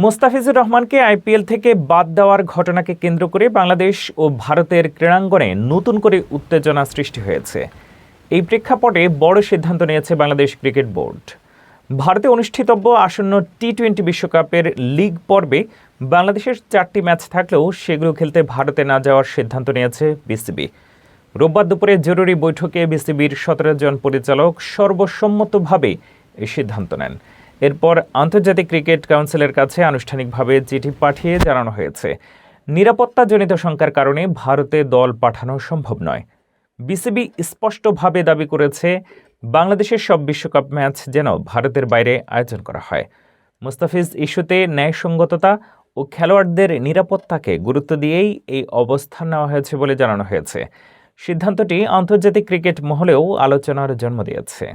মোস্তাফিজুর রহমানকে আইপিএল থেকে বাদ দেওয়ার ঘটনাকে কেন্দ্র করে বাংলাদেশ ও ভারতের ক্রীড়াঙ্গনে নতুন করে উত্তেজনা সৃষ্টি হয়েছে। এই প্রেক্ষাপটে বড় সিদ্ধান্ত নিয়েছে বাংলাদেশ ক্রিকেট বোর্ড। ভারতে অনুষ্ঠিতব্য আসন্ন টি-20 বিশ্বকাপের লিগ পর্বে বাংলাদেশের 4টি ম্যাচ থাকলেও সেগুলো খেলতে ভারতে না যাওয়ার সিদ্ধান্ত নিয়েছে বিসিবি। রোববার দুপুরে জরুরি বৈঠকে বিসিবির 17 জন পরিচালক সর্বসম্মতভাবে এই সিদ্ধান্ত নেন। এরপর আন্তর্জাতিক ক্রিকেট কাউন্সিলের কাছে আনুষ্ঠানিকভাবে চিঠি পাঠিয়ে জানানো হয়েছে, নিরাপত্তাজনিত শঙ্কার কারণে ভারতে দল পাঠানো সম্ভব নয়। বিসিবি স্পষ্টভাবে দাবি করেছে, বাংলাদেশের সব বিশ্বকাপ ম্যাচ যেন ভারতের বাইরে আয়োজন করা হয়। মুস্তাফিজ ইস্যুতে ন্যায়সঙ্গততা ও খেলোয়াড়দের নিরাপত্তাকে গুরুত্ব দিয়েই এই অবস্থান নেওয়া হয়েছে বলে জানানো হয়েছে। সিদ্ধান্তটি আন্তর্জাতিক ক্রিকেট মহলেও আলোচনার জন্ম দিয়েছে।